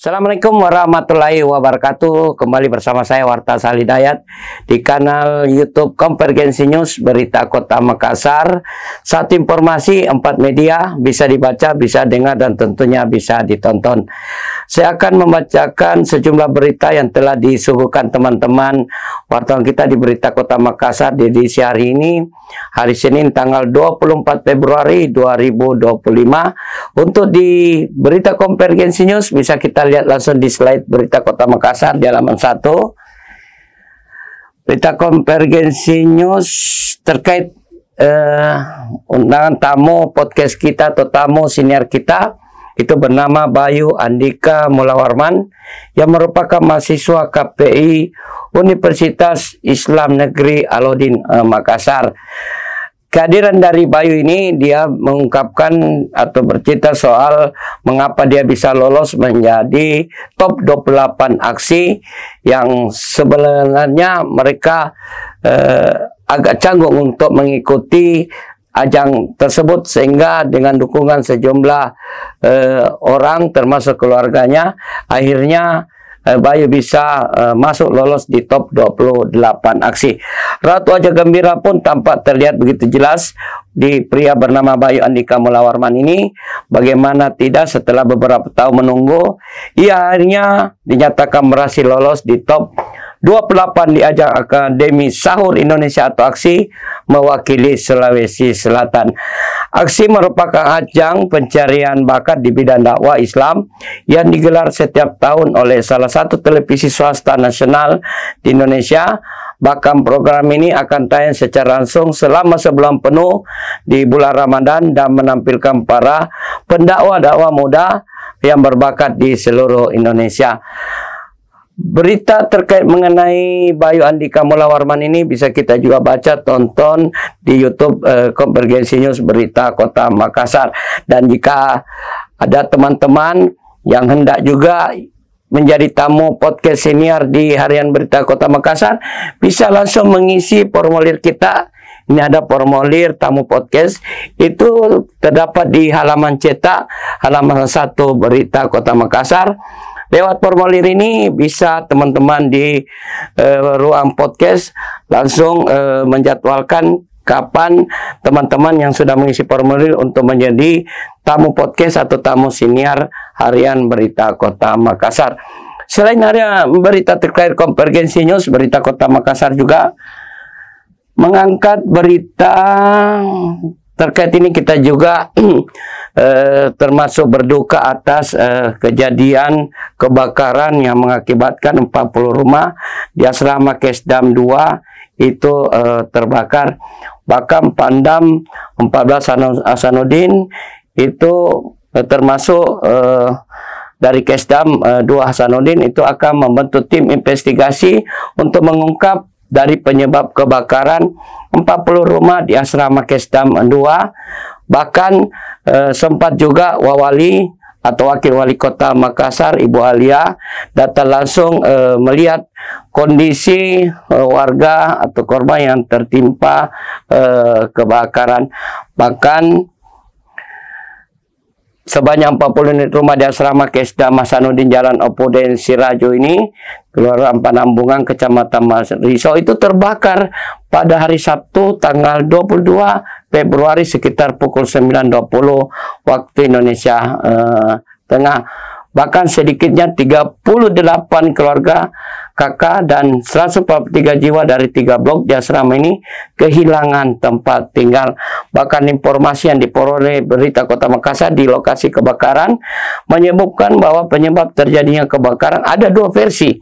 Assalamualaikum warahmatullahi wabarakatuh. Kembali bersama saya Warta Salidayat di kanal YouTube Konvergensi News Berita Kota Makassar. Satu informasi, 4 media, bisa dibaca, bisa dengar, dan tentunya bisa ditonton. Saya akan membacakan sejumlah berita yang telah disuguhkan teman-teman wartawan kita di Berita Kota Makassar di edisi hari ini, hari Senin tanggal 24 Februari 2025. Untuk di Berita Konvergensi News bisa kita lihat langsung di slide Berita Kota Makassar di halaman 1. Berita Konvergensi News terkait undangan tamu podcast kita atau tamu senior kita, itu bernama Bayu Andika Mulawarman yang merupakan mahasiswa KPI Universitas Islam Negeri Alauddin Makassar. Kehadiran dari Bayu ini, dia mengungkapkan atau bercerita soal mengapa dia bisa lolos menjadi top 28 aksi yang sebenarnya mereka agak canggung untuk mengikuti ajang tersebut, sehingga dengan dukungan sejumlah orang termasuk keluarganya, akhirnya Bayu bisa masuk lolos di top 28 aksi. Raut wajah gembira pun tampak terlihat begitu jelas di pria bernama Bayu Andika Mulawarman ini. Bagaimana tidak, setelah beberapa tahun menunggu, ia akhirnya dinyatakan berhasil lolos di top 28 di ajang Akademi Sahur Indonesia atau aksi mewakili Sulawesi Selatan. Aksi merupakan ajang pencarian bakat di bidang dakwah Islam yang digelar setiap tahun oleh salah satu televisi swasta nasional di Indonesia. Bahkan program ini akan tayang secara langsung selama sebulan penuh di bulan Ramadan dan menampilkan para pendakwah-dakwah muda yang berbakat di seluruh Indonesia. Berita terkait mengenai Bayu Andika Mulawarman ini bisa kita juga baca, tonton di YouTube Konvergensi News Berita Kota Makassar. Dan jika ada teman-teman yang hendak juga menjadi tamu podcast senior di Harian Berita Kota Makassar, bisa langsung mengisi formulir kita. Ini ada formulir tamu podcast, itu terdapat di halaman cetak, halaman 1 Berita Kota Makassar. Lewat formulir ini bisa teman-teman di ruang podcast langsung menjadwalkan kapan teman-teman yang sudah mengisi formulir untuk menjadi tamu podcast atau tamu senior Harian Berita Kota Makassar. Selain harian berita terkait Konvergensi News, Berita Kota Makassar juga mengangkat berita terkait ini. Kita juga termasuk berduka atas kejadian kebakaran yang mengakibatkan 40 rumah di asrama Kesdam 2 itu terbakar. Bahkan Pandam 14 Hasanuddin itu termasuk dari Kesdam 2 Hasanuddin itu akan membentuk tim investigasi untuk mengungkap dari penyebab kebakaran 40 rumah di asrama Kesdam 2. Bahkan sempat juga Wawali atau Wakil Wali Kota Makassar, Ibu Alia, datang langsung melihat kondisi warga atau korban yang tertimpa kebakaran. Bahkan sebanyak 40 unit rumah di asrama Kesdam Hasanuddin Jalan Opoden Sirajo ini, Kelurahan Panambungan, Kecamatan Riso, itu terbakar pada hari Sabtu tanggal 22 Februari sekitar pukul 9.20 waktu Indonesia Tengah. Bahkan sedikitnya 38 keluarga kakak dan 143 jiwa dari 3 blok di asrama ini kehilangan tempat tinggal. Bahkan informasi yang diperoleh Berita Kota Makassar di lokasi kebakaran menyebutkan bahwa penyebab terjadinya kebakaran ada 2 versi.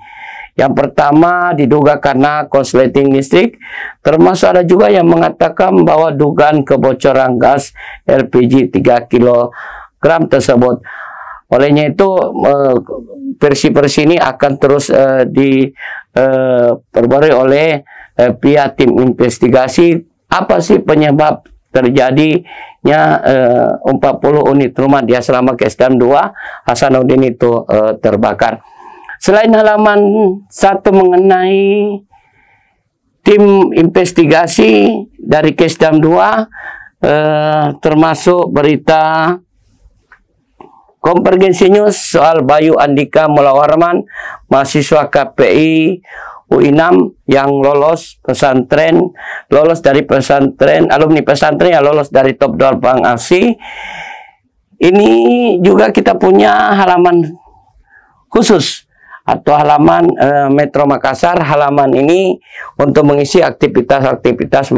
Yang pertama diduga karena konsleting listrik, termasuk ada juga yang mengatakan bahwa dugaan kebocoran gas LPG 3 kg tersebut. Olehnya itu versi-versi ini akan terus diperbarui oleh pihak tim investigasi. Apa sih penyebab terjadinya 40 unit rumah di asrama Kesdam 2 Hasanuddin itu terbakar. Selain halaman 1 mengenai tim investigasi dari Kesdam 2, termasuk berita Konvergensi News soal Bayu Andika Mulawarman, mahasiswa KPI UI6 yang lolos dari pesantren, alumni pesantren yang lolos dari top 8 aksi. Ini juga kita punya halaman khusus atau halaman Metro Makassar. Halaman ini untuk mengisi aktivitas-aktivitas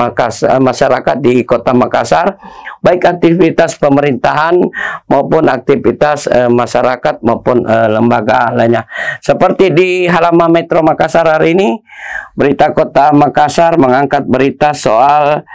masyarakat di Kota Makassar, baik aktivitas pemerintahan maupun aktivitas masyarakat maupun lembaga lainnya. Seperti di halaman Metro Makassar hari ini, berita Kota Makassar mengangkat berita soal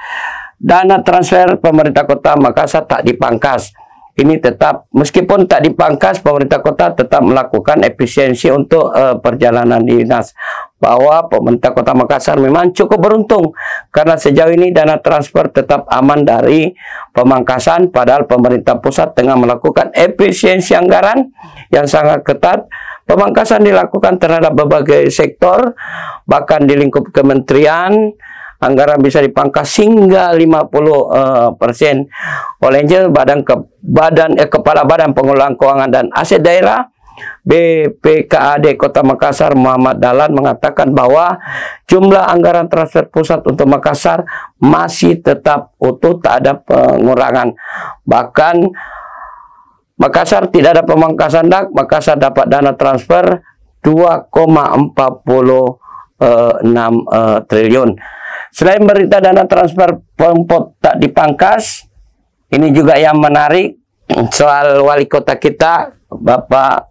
dana transfer pemerintah Kota Makassar tak dipangkas. Ini tetap, meskipun tak dipangkas, pemerintah kota tetap melakukan efisiensi untuk perjalanan dinas. Bahwa pemerintah Kota Makassar memang cukup beruntung karena sejauh ini dana transfer tetap aman dari pemangkasan, padahal pemerintah pusat tengah melakukan efisiensi anggaran yang sangat ketat. Pemangkasan dilakukan terhadap berbagai sektor, bahkan di lingkup kementerian anggaran bisa dipangkas hingga 50% olehnya Kepala Badan Pengelolaan Keuangan dan Aset Daerah BPKAD Kota Makassar Muhammad Dahlan mengatakan bahwa jumlah anggaran transfer pusat untuk Makassar masih tetap utuh, tak ada pengurangan. Bahkan Makassar tidak ada pemangkasan DAK, Makassar dapat dana transfer 2,46 triliun. Selain berita dana transfer Pemkot tak dipangkas, ini juga yang menarik soal wali kota kita, Bapak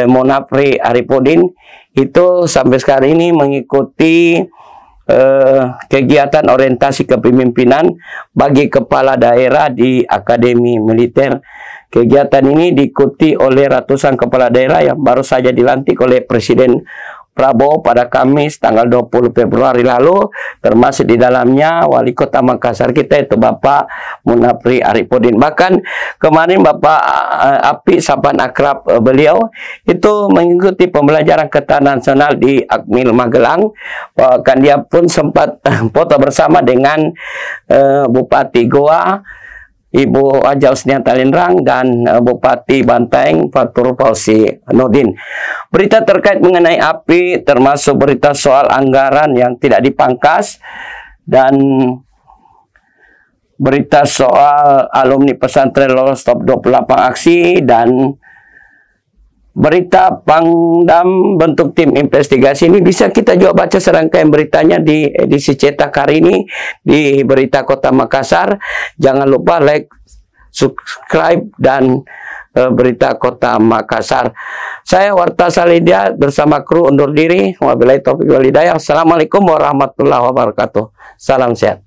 Munafri Arifudin, itu sampai sekarang ini mengikuti kegiatan orientasi kepemimpinan bagi kepala daerah di Akademi Militer. Kegiatan ini diikuti oleh ratusan kepala daerah yang baru saja dilantik oleh Presiden Prabowo pada Kamis tanggal 20 Februari lalu, termasuk di dalamnya wali kota Makassar kita itu Bapak Munafri Arifudin. Bahkan kemarin Bapak Api, sapaan akrab beliau, itu mengikuti pembelajaran ketahanan nasional di Akmil Magelang. Bahkan dia pun sempat foto bersama dengan Bupati Goa Ibu Aja Usniata Lindrang dan Bupati Bantaeng Fatur Fauzi Nurdin. Berita terkait mengenai API termasuk berita soal anggaran yang tidak dipangkas dan berita soal alumni pesantren lolos top 28 aksi dan berita Pangdam bentuk tim investigasi. Ini bisa kita juga baca serangkaian beritanya di edisi cetak hari ini di Berita Kota Makassar. Jangan lupa like, subscribe, dan Berita Kota Makassar. Saya Warta Salidia bersama kru undur diri. Wabillahi taufiq wal hidayah. Assalamualaikum warahmatullahi wabarakatuh. Salam sehat.